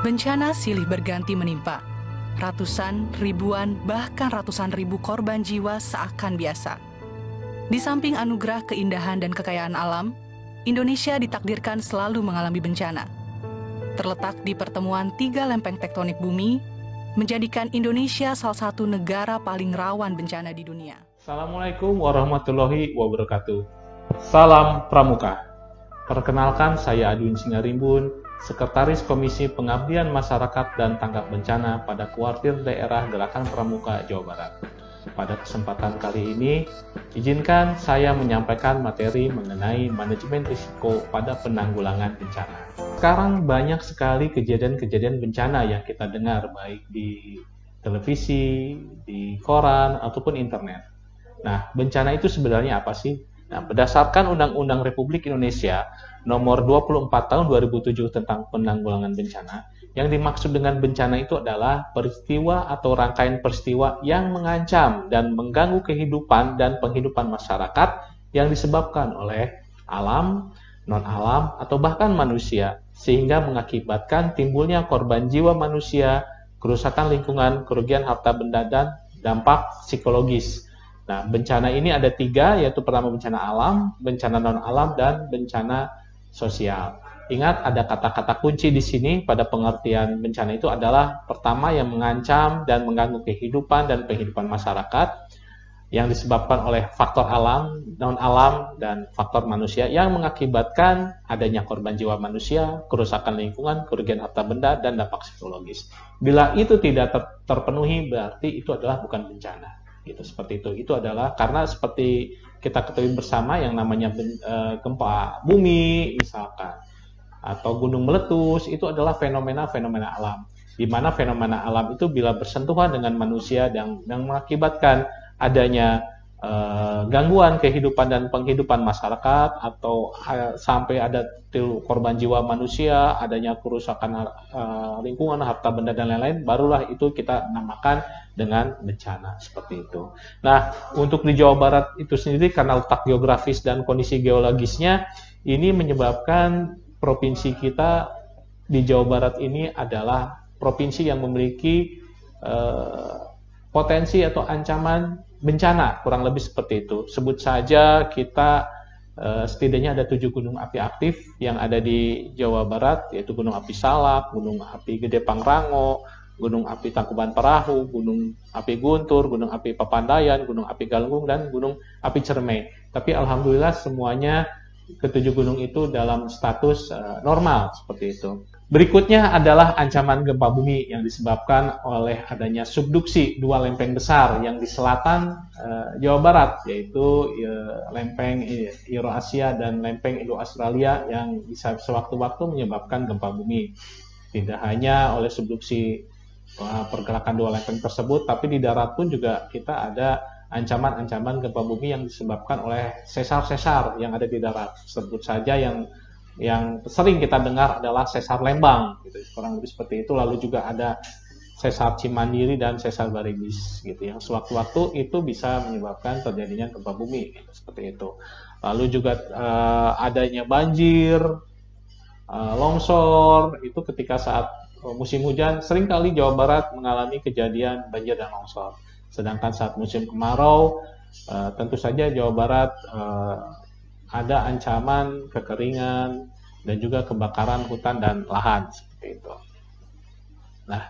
Bencana silih berganti menimpa. Ratusan, ribuan, bahkan ratusan ribu korban jiwa seakan biasa. Di samping anugerah keindahan dan kekayaan alam, Indonesia ditakdirkan selalu mengalami bencana. Terletak di pertemuan 3 lempeng tektonik bumi, menjadikan Indonesia salah satu negara paling rawan bencana di dunia. Assalamualaikum warahmatullahi wabarakatuh. Salam Pramuka. Perkenalkan, saya Adwin Singarimbun, Sekretaris Komisi Pengabdian Masyarakat dan Tanggap Bencana pada Kuartir Daerah Gerakan Pramuka, Jawa Barat. Pada kesempatan kali ini, izinkan saya menyampaikan materi mengenai manajemen risiko pada penanggulangan bencana. Sekarang banyak sekali kejadian-kejadian bencana yang kita dengar, baik di televisi, di koran, ataupun internet. Nah, bencana itu sebenarnya apa sih? Nah, berdasarkan Undang-Undang Republik Indonesia Nomor 24 Tahun 2007 tentang penanggulangan bencana, yang dimaksud dengan bencana itu adalah peristiwa atau rangkaian peristiwa yang mengancam dan mengganggu kehidupan dan penghidupan masyarakat yang disebabkan oleh alam, non-alam, atau bahkan manusia, sehingga mengakibatkan timbulnya korban jiwa manusia, kerusakan lingkungan, kerugian harta benda, dan dampak psikologis. Nah, bencana ini ada 3, yaitu pertama bencana alam, bencana non-alam, dan bencana sosial. Ingat, ada kata-kata kunci di sini pada pengertian bencana itu adalah pertama yang mengancam dan mengganggu kehidupan dan penghidupan masyarakat yang disebabkan oleh faktor alam, non-alam, dan faktor manusia yang mengakibatkan adanya korban jiwa manusia, kerusakan lingkungan, kerugian harta benda, dan dampak psikologis. Bila itu tidak terpenuhi, berarti itu adalah bukan bencana. Gitu, seperti itu. Itu adalah karena seperti kita ketahui bersama yang namanya gempa bumi misalkan, atau gunung meletus, itu adalah fenomena-fenomena alam. Di mana fenomena alam itu bila bersentuhan dengan manusia yang mengakibatkan adanya gangguan kehidupan dan penghidupan masyarakat, atau sampai ada korban jiwa manusia, adanya kerusakan lingkungan, harta benda, dan lain-lain, barulah itu kita namakan dengan bencana, seperti itu. Nah, untuk di Jawa Barat itu sendiri, karena letak geografis dan kondisi geologisnya, ini menyebabkan provinsi kita di Jawa Barat ini adalah provinsi yang memiliki potensi atau ancaman bencana, kurang lebih seperti itu. Sebut saja kita setidaknya ada 7 gunung api aktif yang ada di Jawa Barat, yaitu Gunung Api Salak, Gunung Api Gede Pangrango, Gunung Api Tangkuban Perahu, Gunung Api Guntur, Gunung Api Papandayan, Gunung Api Galunggung, dan Gunung Api Ciremai. Tapi alhamdulillah semuanya ke-7 gunung itu dalam status normal, seperti itu. Berikutnya adalah ancaman gempa bumi yang disebabkan oleh adanya subduksi 2 lempeng besar yang di selatan Jawa Barat, yaitu lempeng Eurasia dan lempeng Indo-Australia, yang bisa sewaktu-waktu menyebabkan gempa bumi. Tidak hanya oleh subduksi pergerakan 2 lempeng tersebut, tapi di darat pun juga kita ada ancaman-ancaman gempa bumi yang disebabkan oleh sesar-sesar yang ada di darat. Sebut saja yang sering kita dengar adalah sesar Lembang, gitu, kurang lebih seperti itu. Lalu juga ada sesar Cimandiri dan sesar Baribis, gitu, yang sewaktu-waktu itu bisa menyebabkan terjadinya gempa bumi, gitu, seperti itu. Lalu juga adanya banjir, longsor, itu ketika saat musim hujan, seringkali Jawa Barat mengalami kejadian banjir dan longsor. Sedangkan saat musim kemarau, tentu saja Jawa Barat ada ancaman kekeringan dan juga kebakaran hutan dan lahan, seperti itu. Nah,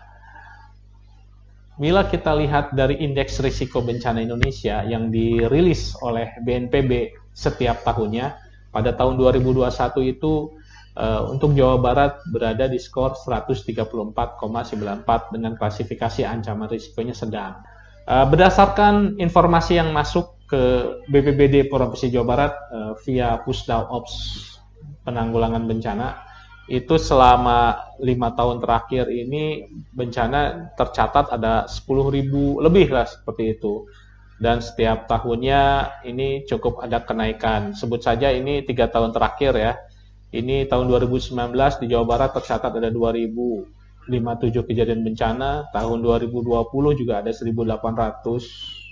bila kita lihat dari indeks risiko bencana Indonesia yang dirilis oleh BNPB setiap tahunnya, pada tahun 2021 itu untuk Jawa Barat berada di skor 134,94 dengan klasifikasi ancaman risikonya sedang. Berdasarkan informasi yang masuk ke BPBD Provinsi Jawa Barat via Pusdal Ops penanggulangan bencana, itu selama 5 tahun terakhir ini bencana tercatat ada 10.000 lebih lah, seperti itu. Dan setiap tahunnya ini cukup ada kenaikan. Sebut saja ini 3 tahun terakhir ya. Ini tahun 2019 di Jawa Barat tercatat ada 2.057 kejadian bencana. Tahun 2020 juga ada 1.800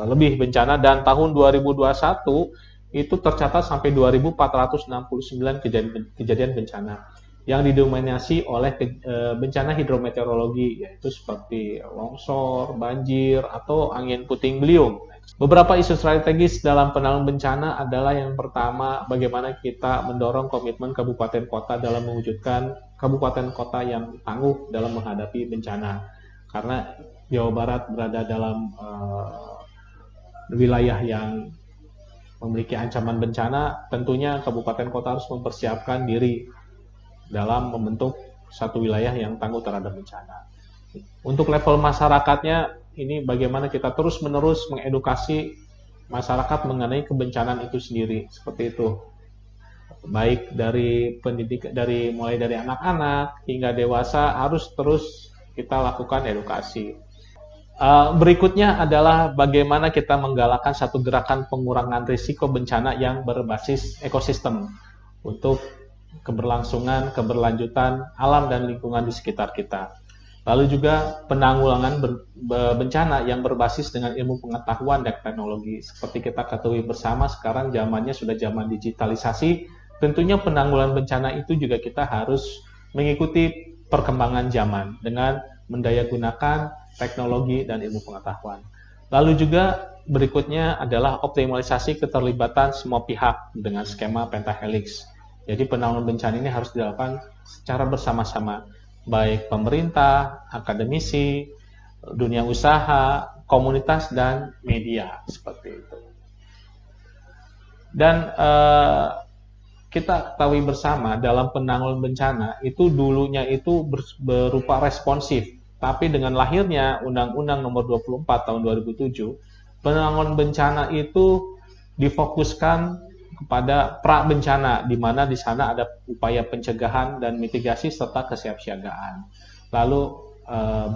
lebih bencana, dan tahun 2021 itu tercatat sampai 2.469 kejadian bencana. yang didominasi oleh bencana hidrometeorologi, yaitu seperti longsor, banjir, atau angin puting beliung. Beberapa isu strategis dalam penanggulangan bencana adalah yang pertama, bagaimana kita mendorong komitmen kabupaten kota dalam mewujudkan kabupaten kota yang tangguh dalam menghadapi bencana. Karena Jawa Barat berada dalam wilayah yang memiliki ancaman bencana, tentunya kabupaten kota harus mempersiapkan diri dalam membentuk satu wilayah yang tangguh terhadap bencana. Untuk level masyarakatnya, ini bagaimana kita terus-menerus mengedukasi masyarakat mengenai kebencanaan itu sendiri, seperti itu. Baik dari pendidik, mulai dari anak-anak hingga dewasa, harus terus kita lakukan edukasi. Berikutnya adalah bagaimana kita menggalakkan satu gerakan pengurangan risiko bencana yang berbasis ekosistem untuk keberlangsungan, keberlanjutan alam dan lingkungan di sekitar kita. Lalu juga penanggulangan bencana yang berbasis dengan ilmu pengetahuan dan teknologi. Seperti kita ketahui bersama, sekarang zamannya sudah zaman digitalisasi. Tentunya penanggulangan bencana itu juga kita harus mengikuti perkembangan zaman dengan mendayagunakan teknologi dan ilmu pengetahuan. Lalu juga berikutnya adalah optimalisasi keterlibatan semua pihak dengan skema pentahelix. Jadi penanggulangan bencana ini harus dilakukan secara bersama-sama, baik pemerintah, akademisi, dunia usaha, komunitas, dan media, seperti itu. Dan kita ketahui bersama dalam penanggulangan bencana itu dulunya itu berupa responsif, tapi dengan lahirnya Undang-Undang Nomor 24 Tahun 2007, penanggulangan bencana itu difokuskan kepada pra bencana, di mana di sana ada upaya pencegahan dan mitigasi serta kesiapsiagaan. Lalu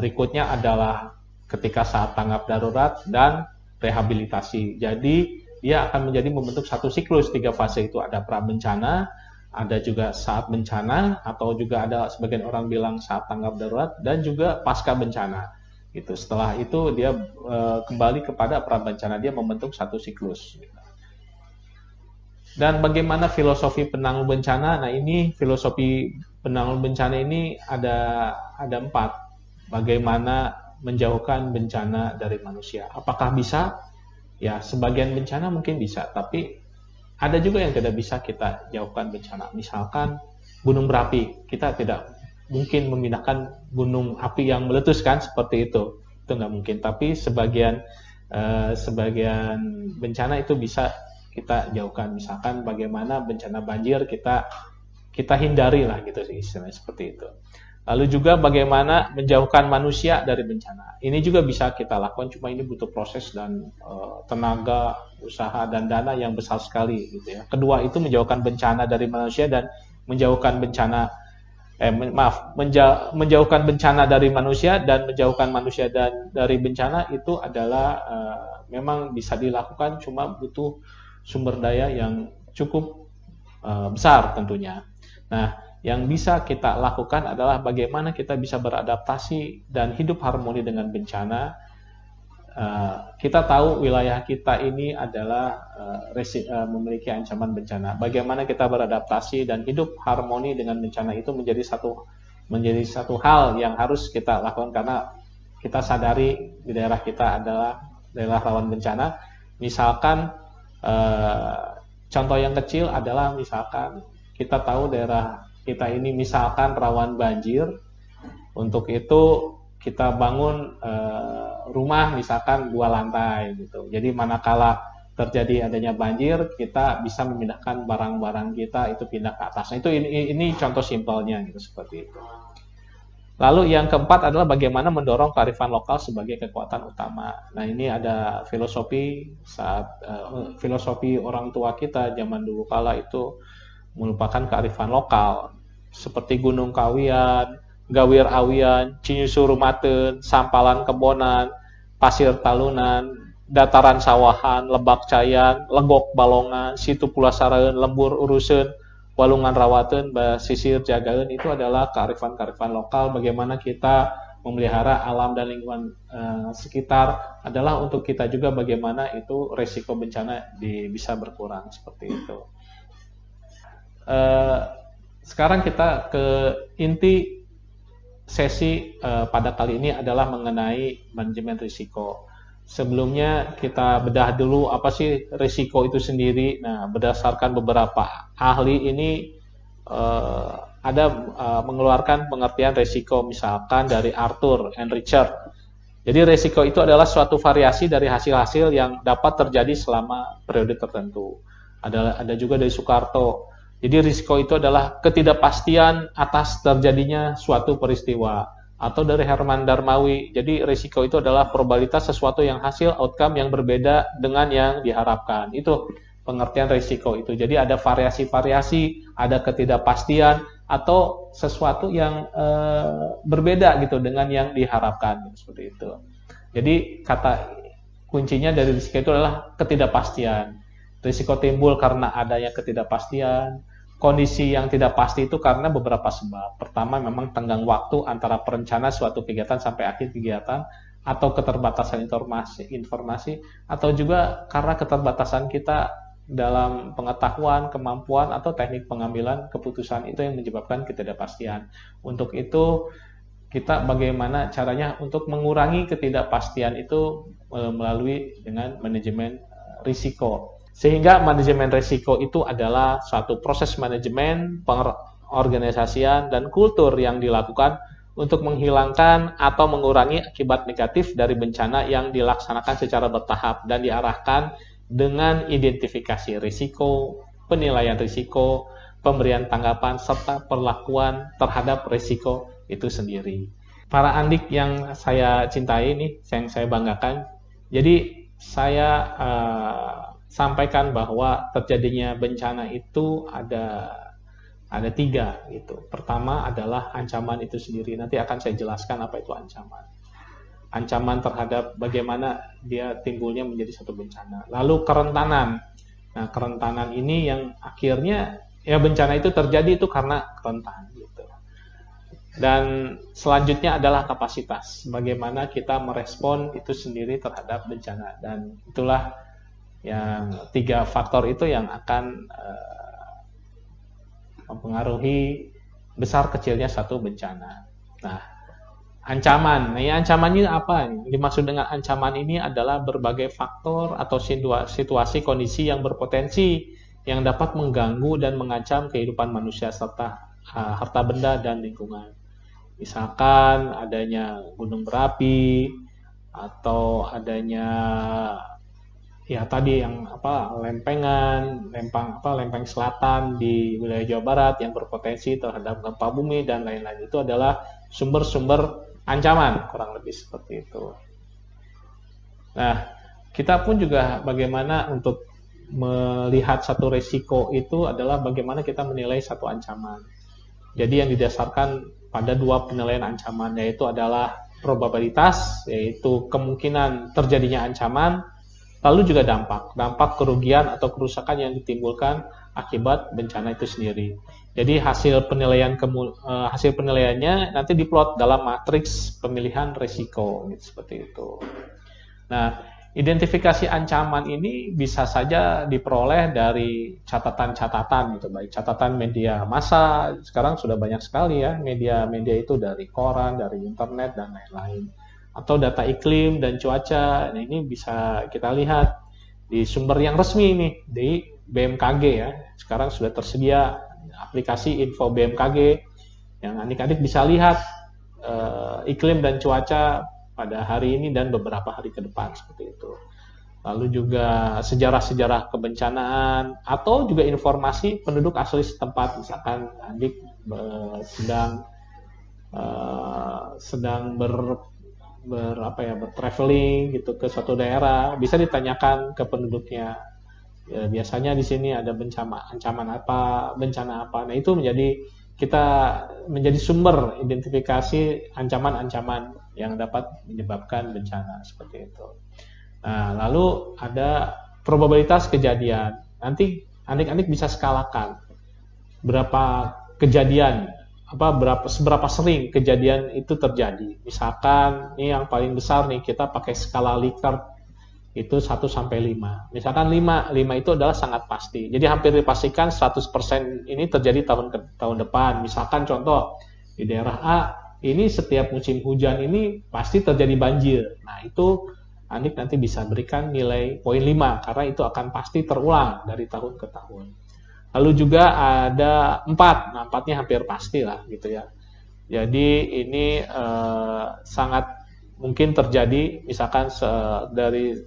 berikutnya adalah ketika saat tanggap darurat dan rehabilitasi. Jadi dia akan menjadi membentuk satu siklus 3 fase itu, ada pra bencana, ada juga saat bencana, atau juga ada sebagian orang bilang saat tanggap darurat, dan juga pasca bencana. Gitu. Setelah itu dia kembali kepada pra bencana, dia membentuk satu siklus. Dan bagaimana filosofi penanggulangan bencana? Nah, ini filosofi penanggulangan bencana ini ada 4. Bagaimana menjauhkan bencana dari manusia? Apakah bisa? Ya, sebagian bencana mungkin bisa, tapi ada juga yang tidak bisa kita jauhkan bencana. Misalkan gunung berapi, kita tidak mungkin memindahkan gunung api yang meletus kan, seperti itu nggak mungkin. Tapi sebagian bencana itu bisa kita jauhkan. Misalkan bagaimana bencana banjir kita hindari lah gitu sih, istilahnya seperti itu. Lalu juga bagaimana menjauhkan manusia dari bencana. Ini juga bisa kita lakukan, cuma ini butuh proses dan tenaga, usaha dan dana yang besar sekali gitu ya. Kedua itu menjauhkan bencana dari manusia dan menjauhkan bencana menjauhkan bencana dari manusia dan menjauhkan manusia dari bencana itu adalah memang bisa dilakukan, cuma butuh sumber daya yang cukup besar tentunya. Nah, yang bisa kita lakukan adalah bagaimana kita bisa beradaptasi dan hidup harmoni dengan bencana. Kita tahu wilayah kita ini adalah memiliki ancaman bencana. Bagaimana kita beradaptasi dan hidup harmoni dengan bencana itu menjadi satu hal yang harus kita lakukan, karena kita sadari di daerah kita adalah daerah rawan bencana. Misalkan contoh yang kecil adalah misalkan kita tahu daerah kita ini misalkan rawan banjir. Untuk itu kita bangun rumah misalkan 2 lantai gitu. Jadi manakala terjadi adanya banjir, kita bisa memindahkan barang-barang kita itu pindah ke atas. Nah, itu ini contoh simpelnya gitu, seperti itu. Lalu yang keempat adalah bagaimana mendorong kearifan lokal sebagai kekuatan utama. Nah, ini ada filosofi filosofi orang tua kita zaman dulu kala itu merupakan kearifan lokal, seperti Gunung Kawiyan, Gawir Awian, Cinyusu Rumateun, Sampalan Kebonan, Pasir Talunan, Dataran Sawahan, Lebak Cayan, Legok Balongan, Situ Pulasaraeun, Lembur Uruseun, Walungan Rawateun, Basisir Jagaeun. Itu adalah kearifan-kearifan lokal. Bagaimana kita memelihara alam dan lingkungan sekitar adalah untuk kita juga bagaimana itu resiko bencana bisa berkurang, seperti itu. sekarang kita ke inti sesi pada kali ini adalah mengenai manajemen risiko. Sebelumnya kita bedah dulu apa sih risiko itu sendiri. Nah, berdasarkan beberapa ahli ini ada mengeluarkan pengertian risiko, misalkan dari Arthur and Richard. Jadi risiko itu adalah suatu variasi dari hasil-hasil yang dapat terjadi selama periode tertentu. Ada juga dari Soekarto. Jadi risiko itu adalah ketidakpastian atas terjadinya suatu peristiwa. Atau dari Herman Darmawi, jadi risiko itu adalah probabilitas sesuatu yang hasil outcome yang berbeda dengan yang diharapkan. Itu pengertian risiko itu. Jadi ada variasi-variasi, ada ketidakpastian, atau sesuatu yang berbeda gitu dengan yang diharapkan, seperti itu. Jadi kata kuncinya dari risiko itu adalah ketidakpastian. Risiko timbul karena adanya ketidakpastian. Kondisi yang tidak pasti itu karena beberapa sebab. Pertama, memang tenggang waktu antara perencanaan suatu kegiatan sampai akhir kegiatan, atau keterbatasan informasi, atau juga karena keterbatasan kita dalam pengetahuan, kemampuan, atau teknik pengambilan keputusan, itu yang menyebabkan ketidakpastian. Untuk itu, kita bagaimana caranya untuk mengurangi ketidakpastian itu melalui dengan manajemen risiko. Sehingga manajemen risiko itu adalah suatu proses manajemen, pengorganisasian, dan kultur yang dilakukan untuk menghilangkan atau mengurangi akibat negatif dari bencana yang dilaksanakan secara bertahap dan diarahkan dengan identifikasi risiko, penilaian risiko, pemberian tanggapan, serta perlakuan terhadap risiko itu sendiri. Para andik yang saya cintai nih, yang saya banggakan, jadi saya sampaikan bahwa terjadinya bencana itu ada 3 gitu. Pertama adalah ancaman itu sendiri. Nanti akan saya jelaskan apa itu ancaman. Ancaman terhadap bagaimana dia timbulnya menjadi satu bencana. Lalu kerentanan. Nah, kerentanan ini yang akhirnya ya bencana itu terjadi itu karena rentan gitu. Dan selanjutnya adalah kapasitas. Bagaimana kita merespon itu sendiri terhadap bencana. Dan itulah yang 3 faktor itu yang akan mempengaruhi besar kecilnya satu bencana. Nah, ancaman. Nah, ancaman ini apa? Yang dimaksud dengan ancaman ini adalah berbagai faktor atau situasi kondisi yang berpotensi yang dapat mengganggu dan mengancam kehidupan manusia serta harta benda dan lingkungan. Misalkan adanya gunung berapi atau adanya ya tadi yang lempeng selatan di wilayah Jawa Barat yang berpotensi terhadap gempa bumi dan lain-lain. Itu adalah sumber-sumber ancaman, kurang lebih seperti itu. Nah, kita pun juga bagaimana untuk melihat satu risiko itu adalah bagaimana kita menilai satu ancaman. Jadi yang didasarkan pada 2 penilaian ancaman, yaitu adalah probabilitas, yaitu kemungkinan terjadinya ancaman, lalu juga dampak kerugian atau kerusakan yang ditimbulkan akibat bencana itu sendiri. Jadi hasil penilaiannya nanti diplot dalam matriks pemilihan risiko, gitu, seperti itu. Nah, identifikasi ancaman ini bisa saja diperoleh dari catatan-catatan, gitu, baik catatan media massa. Sekarang sudah banyak sekali ya media-media itu, dari koran, dari internet dan lain-lain. Atau data iklim dan cuaca. Nah, ini bisa kita lihat di sumber yang resmi nih, di BMKG ya. Sekarang sudah tersedia aplikasi info BMKG yang adik-adik bisa lihat iklim dan cuaca pada hari ini dan beberapa hari ke depan, seperti itu. Lalu juga sejarah-sejarah kebencanaan atau juga informasi penduduk asli setempat. Misalkan adik sedang bertraveling gitu ke suatu daerah, bisa ditanyakan ke penduduknya. Ya, biasanya di sini ada bencana apa. Nah, itu menjadi sumber identifikasi ancaman-ancaman yang dapat menyebabkan bencana, seperti itu. Nah, lalu ada probabilitas kejadian. Nanti adik-adik bisa skalakan berapa kejadian, seberapa sering kejadian itu terjadi. Misalkan ini yang paling besar nih, kita pakai skala Likert. itu 1 sampai 5. Misalkan 5 itu adalah sangat pasti. Jadi hampir dipastikan 100% ini terjadi tahun depan. Misalkan contoh di daerah A, ini setiap musim hujan ini pasti terjadi banjir. Nah, itu Andik nanti bisa berikan nilai poin 5 karena itu akan pasti terulang dari tahun ke tahun. Lalu juga ada 4. Nah, 4-nya hampir pasti lah gitu ya. Jadi ini sangat mungkin terjadi, misalkan dari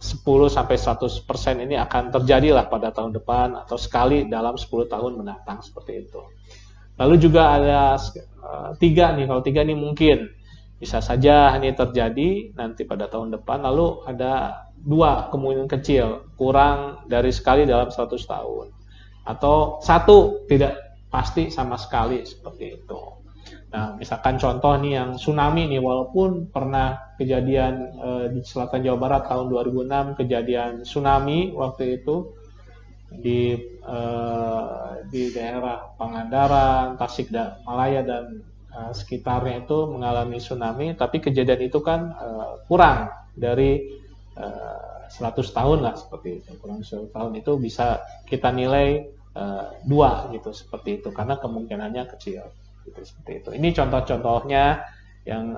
10 sampai 100% ini akan terjadi lah pada tahun depan atau sekali dalam 10 tahun mendatang seperti itu. Lalu juga ada 3 nih, kalau 3 ini mungkin bisa saja ini terjadi nanti pada tahun depan. Lalu ada 2 kemungkinan kecil, kurang dari sekali dalam 100 tahun. Atau 1 tidak pasti sama sekali seperti itu. Nah, misalkan contoh nih yang tsunami nih, walaupun pernah kejadian di selatan Jawa Barat tahun 2006 kejadian tsunami waktu itu di daerah Pangandaran, Tasikmalaya dan sekitarnya itu mengalami tsunami, tapi kejadian itu kan kurang dari 100 tahun lah seperti itu. Kurang 100 tahun itu bisa kita nilai 2 gitu seperti itu karena kemungkinannya kecil gitu seperti itu. Ini contoh-contohnya yang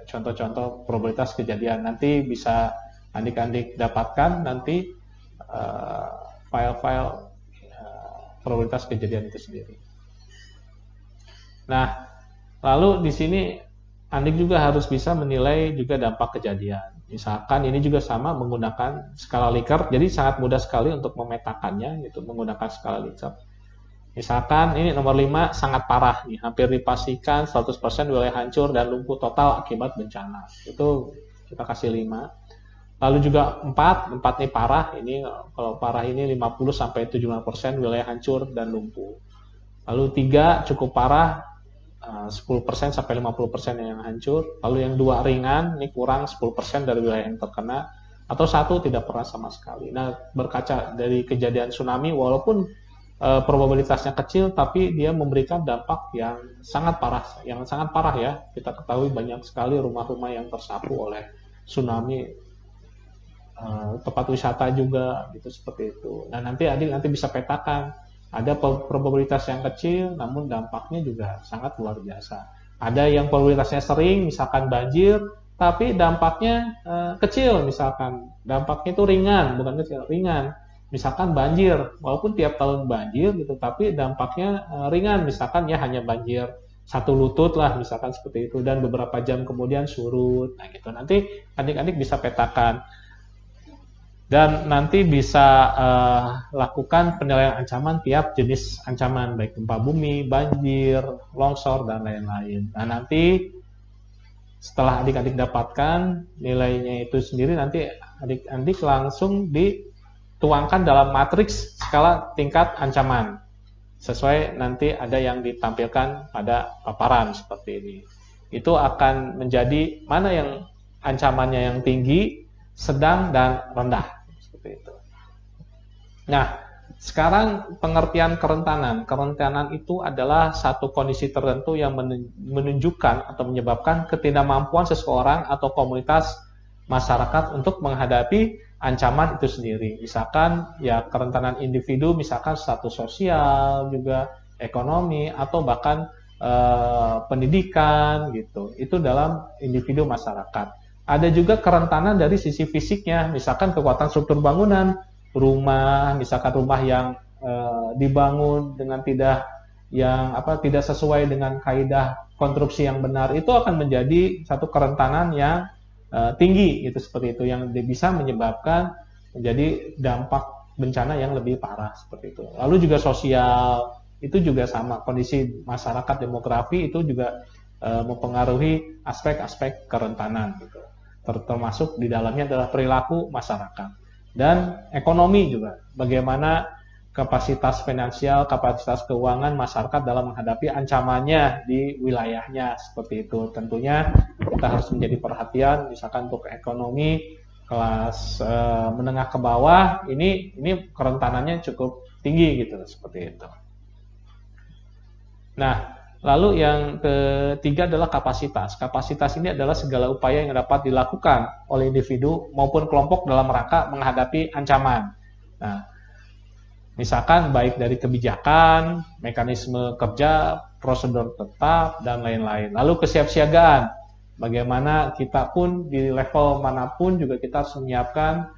contoh-contoh probabilitas kejadian. Nanti bisa adik-adik dapatkan nanti file-file probabilitas kejadian itu sendiri. Nah, lalu di sini Andik juga harus bisa menilai juga dampak kejadian. Misalkan ini juga sama menggunakan skala Likert, jadi sangat mudah sekali untuk memetakannya gitu menggunakan skala Likert. Misalkan ini nomor 5 sangat parah nih, hampir dipastikan 100% wilayah hancur dan lumpuh total akibat bencana. Itu kita kasih 5. Lalu juga 4 nih parah, ini kalau parah ini 50 sampai 75% wilayah hancur dan lumpuh. Lalu 3 cukup parah, 10% sampai 50% yang hancur. Lalu yang 2 ringan, ini kurang 10% dari wilayah yang terkena. Atau 1 tidak pernah sama sekali. Nah, berkaca dari kejadian tsunami, walaupun probabilitasnya kecil, tapi dia memberikan dampak yang sangat parah ya. Kita ketahui banyak sekali rumah-rumah yang tersapu oleh tsunami, tempat wisata juga, gitu seperti itu. Nah, nanti bisa petakan. Ada probabilitas yang kecil, namun dampaknya juga sangat luar biasa. Ada yang probabilitasnya sering, misalkan banjir, tapi dampaknya kecil, misalkan dampaknya itu ringan, bukan kecil, ringan. Misalkan banjir, walaupun tiap tahun banjir gitu, tapi dampaknya ringan, misalkan ya hanya banjir 1 lutut lah, misalkan seperti itu, dan beberapa jam kemudian surut. Nah gitu, nanti adik-adik bisa petakan. Dan nanti bisa lakukan penilaian ancaman tiap jenis ancaman, baik gempa bumi, banjir, longsor, dan lain-lain. Nah, nanti setelah adik-adik dapatkan nilainya itu sendiri, nanti adik-adik langsung dituangkan dalam matriks skala tingkat ancaman. Sesuai nanti ada yang ditampilkan pada paparan seperti ini. Itu akan menjadi mana yang ancamannya yang tinggi, sedang, dan rendah. Seperti itu. Nah, sekarang pengertian kerentanan. Kerentanan itu adalah satu kondisi tertentu yang menunjukkan atau menyebabkan ketidakmampuan seseorang atau komunitas masyarakat untuk menghadapi ancaman itu sendiri. Misalkan ya kerentanan individu, misalkan status sosial, juga ekonomi, atau bahkan pendidikan gitu. Itu dalam individu masyarakat. Ada juga kerentanan dari sisi fisiknya, misalkan kekuatan struktur bangunan, rumah, misalkan rumah yang dibangun dengan tidak sesuai dengan kaidah konstruksi yang benar, itu akan menjadi satu kerentanan yang tinggi, gitu seperti itu, yang bisa menyebabkan menjadi dampak bencana yang lebih parah seperti itu. Lalu juga sosial, itu juga sama, kondisi masyarakat, demografi itu juga mempengaruhi aspek-aspek kerentanan gitu. Termasuk di dalamnya adalah perilaku masyarakat. Dan ekonomi juga, bagaimana kapasitas finansial, kapasitas keuangan masyarakat dalam menghadapi ancamannya di wilayahnya, seperti itu. Tentunya kita harus menjadi perhatian, misalkan untuk ekonomi kelas menengah ke bawah, ini kerentanannya cukup tinggi gitu, seperti itu. Nah, Lalu yang ketiga adalah kapasitas. Kapasitas ini adalah segala upaya yang dapat dilakukan oleh individu maupun kelompok dalam rangka menghadapi ancaman. Nah, misalkan baik dari kebijakan, mekanisme kerja, prosedur tetap, dan lain-lain. Lalu kesiapsiagaan. Bagaimana kita pun di level manapun juga kita harus menyiapkan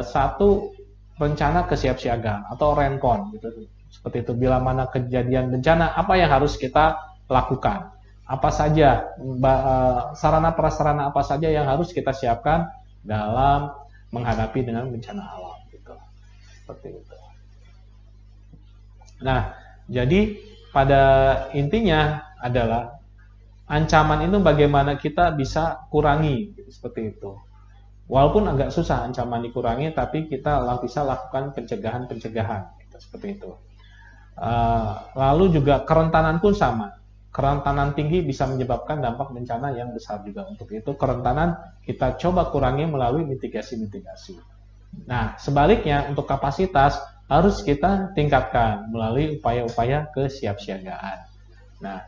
satu rencana kesiapsiagaan atau rencon gitu. Seperti itu, bila mana kejadian bencana, apa yang harus kita lakukan? Apa saja sarana prasarana apa saja yang harus kita siapkan dalam menghadapi dengan bencana alam gitu. Seperti itu. Nah, jadi pada intinya adalah ancaman itu bagaimana kita bisa kurangi gitu, seperti itu. Walaupun agak susah ancaman dikurangi, tapi kita bisa lakukan pencegahan-pencegahan gitu, seperti itu. Lalu juga kerentanan pun sama. Kerentanan tinggi bisa menyebabkan dampak bencana yang besar juga. Untuk itu kerentanan kita coba kurangi melalui mitigasi-mitigasi. Nah, sebaliknya untuk kapasitas harus kita tingkatkan melalui upaya-upaya kesiapsiagaan. Nah,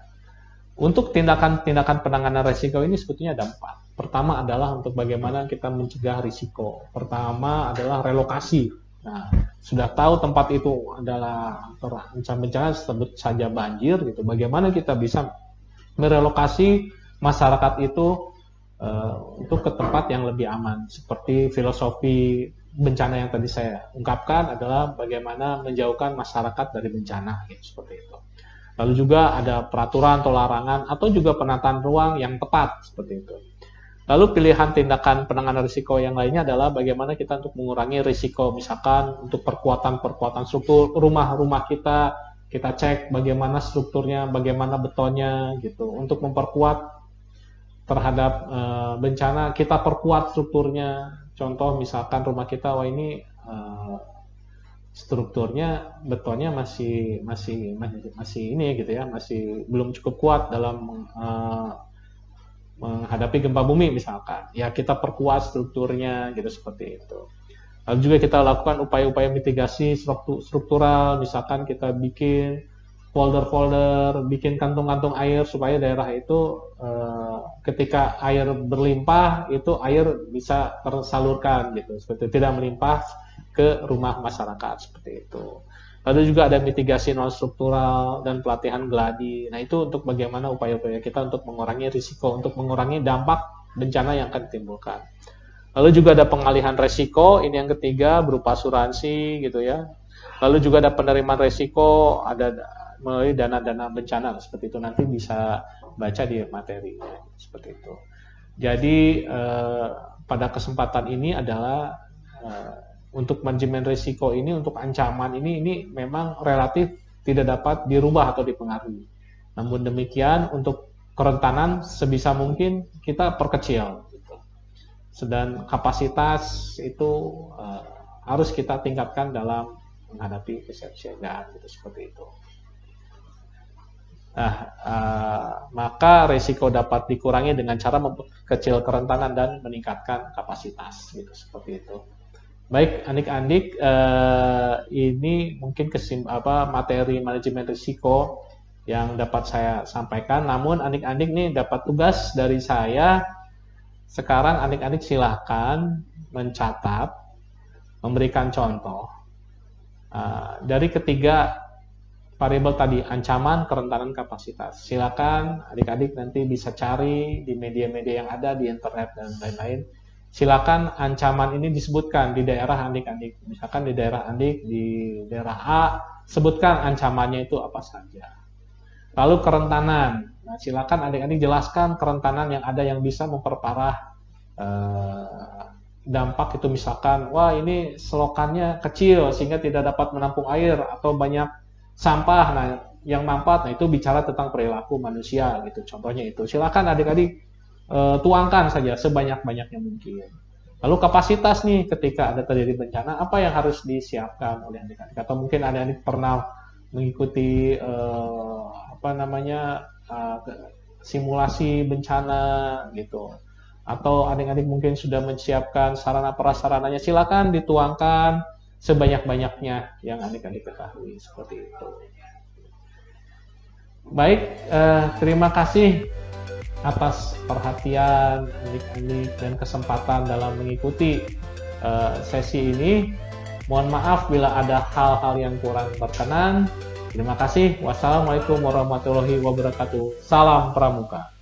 untuk tindakan-tindakan penanganan risiko ini sebetulnya ada 4. Pertama adalah untuk bagaimana kita mencegah risiko. Pertama adalah relokasi. Nah, sudah tahu tempat itu adalah terancam bencana, sebut saja banjir gitu. Bagaimana kita bisa merelokasi masyarakat itu untuk ke tempat yang lebih aman. Seperti filosofi bencana yang tadi saya ungkapkan adalah bagaimana menjauhkan masyarakat dari bencana gitu, seperti itu. Lalu juga ada peraturan atau larangan atau juga penataan ruang yang tepat, seperti itu. Lalu pilihan tindakan penanganan risiko yang lainnya adalah bagaimana kita untuk mengurangi risiko, misalkan untuk perkuatan struktur rumah-rumah kita cek bagaimana strukturnya, bagaimana betonnya gitu. Untuk memperkuat terhadap bencana, kita perkuat strukturnya. Contoh misalkan rumah kita, wah ini strukturnya betonnya masih ini gitu ya, masih belum cukup kuat dalam menghadapi gempa bumi misalkan. Ya kita perkuat strukturnya gitu, seperti itu. Lalu juga kita lakukan upaya-upaya mitigasi struktural, misalkan kita bikin folder-folder, bikin kantung-kantung air supaya daerah itu ketika air berlimpah itu air bisa tersalurkan gitu, seperti tidak melimpah ke rumah masyarakat, seperti itu. Lalu juga ada mitigasi non struktural dan pelatihan geladi. Nah, itu untuk bagaimana upaya-upaya kita untuk mengurangi risiko, untuk mengurangi dampak bencana yang akan ditimbulkan. Lalu juga ada pengalihan risiko, ini yang ketiga berupa asuransi gitu ya. Lalu juga ada penerimaan risiko, ada melalui dana-dana bencana, seperti itu. Nanti bisa baca di materinya, seperti itu. Jadi pada kesempatan ini adalah untuk manajemen risiko ini, untuk ancaman ini memang relatif tidak dapat dirubah atau dipengaruhi. Namun demikian untuk kerentanan sebisa mungkin kita perkecil. Gitu. Dan kapasitas itu harus kita tingkatkan dalam menghadapi kesiapsiagaan, gitu, seperti itu. Nah, maka risiko dapat dikurangi dengan cara memperkecil kerentanan dan meningkatkan kapasitas, gitu, seperti itu. Baik, adik-adik, ini mungkin materi manajemen risiko yang dapat saya sampaikan. Namun adik-adik nih dapat tugas dari saya. Sekarang adik-adik silahkan mencatat, memberikan contoh dari ketiga variabel tadi, ancaman, kerentanan, kapasitas. Silakan adik-adik nanti bisa cari di media-media yang ada di internet dan lain-lain. Silakan ancaman ini disebutkan di daerah adik-adik. Misalkan di daerah adik, di daerah A, sebutkan ancamannya itu apa saja. Lalu kerentanan. Nah, silakan adik-adik jelaskan kerentanan yang ada yang bisa memperparah dampak itu. Misalkan, wah ini selokannya kecil sehingga tidak dapat menampung air atau banyak sampah. Nah, yang mampat, nah itu bicara tentang perilaku manusia gitu. Contohnya itu. Silakan adik-adik tuangkan saja sebanyak-banyaknya mungkin. Lalu kapasitas nih, ketika ada terjadi bencana, apa yang harus disiapkan oleh adik-adik? Atau mungkin adik-adik pernah mengikuti simulasi bencana gitu. Atau adik-adik mungkin sudah menyiapkan sarana prasarananya, silakan dituangkan sebanyak-banyaknya yang adik-adik ketahui, seperti itu. Baik, terima kasih atas perhatian adik-adik dan kesempatan dalam mengikuti sesi ini. Mohon maaf bila ada hal-hal yang kurang berkenan. Terima kasih. Wassalamualaikum warahmatullahi wabarakatuh. Salam Pramuka.